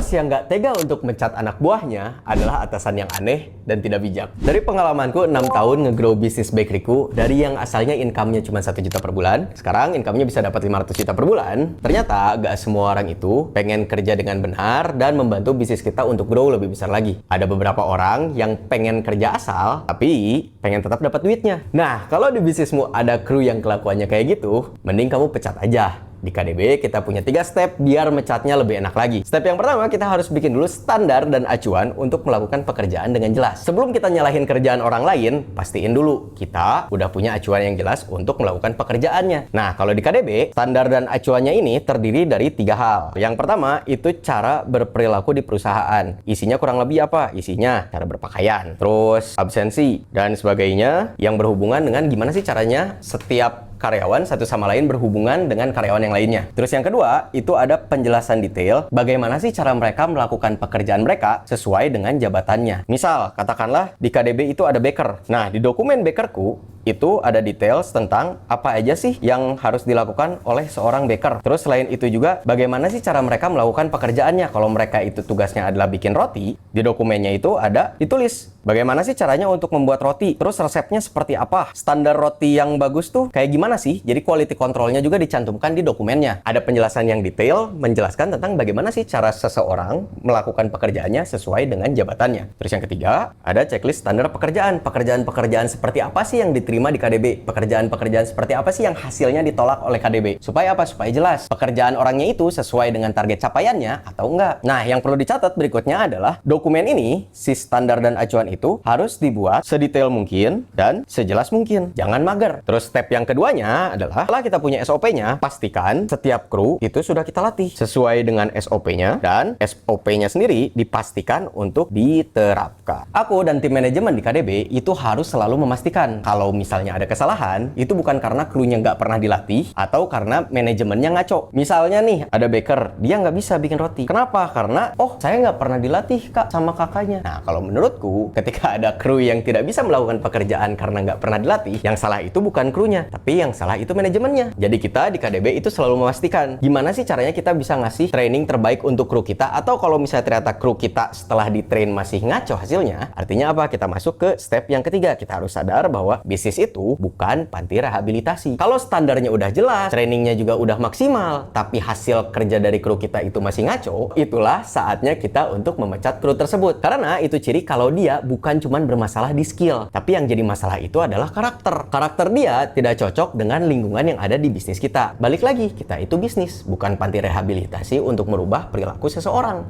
Bos yang nggak tega untuk mencat anak buahnya adalah atasan yang aneh dan tidak bijak. Dari pengalamanku 6 tahun nge-grow bisnis bakeryku, dari yang asalnya income-nya cuma 1 juta per bulan, sekarang income-nya bisa dapat 500 juta per bulan. Ternyata nggak semua orang itu pengen kerja dengan benar dan membantu bisnis kita untuk grow lebih besar lagi. Ada beberapa orang yang pengen kerja asal, tapi pengen tetap dapat duitnya. Nah, kalau di bisnismu ada kru yang kelakuannya kayak gitu, mending kamu pecat aja. Di KDB kita punya 3 step biar mecatnya lebih enak lagi. Step yang pertama, kita harus bikin dulu standar dan acuan untuk melakukan pekerjaan dengan jelas. Sebelum kita nyalahin kerjaan orang lain, pastiin dulu kita udah punya acuan yang jelas untuk melakukan pekerjaannya. Nah, kalau di KDB, standar dan acuannya ini terdiri dari 3 hal. Yang pertama, itu cara berperilaku di perusahaan. Isinya kurang lebih apa? Isinya cara berpakaian, terus absensi, dan sebagainya yang berhubungan dengan gimana sih caranya setiap karyawan satu sama lain berhubungan dengan karyawan yang lainnya. Terus yang kedua, itu ada penjelasan detail bagaimana sih cara mereka melakukan pekerjaan mereka sesuai dengan jabatannya. Misal, katakanlah di KDB itu ada baker. Nah, di dokumen bakerku itu ada details tentang apa aja sih yang harus dilakukan oleh seorang baker. Terus selain itu juga bagaimana sih cara mereka melakukan pekerjaannya. Kalau mereka itu tugasnya adalah bikin roti, di dokumennya itu ada ditulis bagaimana sih caranya untuk membuat roti. Terus resepnya seperti apa? Standar roti yang bagus tuh kayak gimana sih? Jadi quality controlnya juga dicantumkan di dokumennya. Ada penjelasan yang detail menjelaskan tentang bagaimana sih cara seseorang melakukan pekerjaannya sesuai dengan jabatannya. Terus yang ketiga, ada checklist standar pekerjaan. Pekerjaan-pekerjaan seperti apa sih yang diterima di KDB? Pekerjaan-pekerjaan seperti apa sih yang hasilnya ditolak oleh KDB? Supaya apa? Supaya jelas pekerjaan orangnya itu sesuai dengan target capaiannya atau enggak. Nah, yang perlu dicatat berikutnya adalah dokumen ini, si standar dan acuan itu harus dibuat sedetail mungkin dan sejelas mungkin. Jangan mager. Terus step yang keduanya adalah setelah kita punya SOP-nya, pastikan setiap kru itu sudah kita latih sesuai dengan SOP-nya dan SOP-nya sendiri dipastikan untuk diterapkan. Aku dan tim manajemen di KDB itu harus selalu memastikan kalau misalnya ada kesalahan, itu bukan karena krunya nggak pernah dilatih atau karena manajemennya ngaco. Misalnya nih, ada baker, dia nggak bisa bikin roti. Kenapa? Karena, saya nggak pernah dilatih kak sama kakaknya. Nah, kalau menurutku, ketika ada kru yang tidak bisa melakukan pekerjaan karena nggak pernah dilatih, yang salah itu bukan krunya, tapi yang salah itu manajemennya. Jadi kita di KDB itu selalu memastikan gimana sih caranya kita bisa ngasih training terbaik untuk kru kita, atau kalau misalnya ternyata kru kita setelah di-train masih ngaco hasilnya, artinya apa? Kita masuk ke step yang ketiga. Kita harus sadar bahwa bisnis itu bukan panti rehabilitasi. Kalau standarnya udah jelas, trainingnya juga udah maksimal, tapi hasil kerja dari kru kita itu masih ngaco, itulah saatnya kita untuk memecat kru tersebut. Karena itu ciri kalau dia bukan cuman bermasalah di skill, tapi yang jadi masalah itu adalah karakter. Karakter dia tidak cocok dengan lingkungan yang ada di bisnis kita. Balik lagi, kita itu bisnis, bukan panti rehabilitasi untuk merubah perilaku seseorang.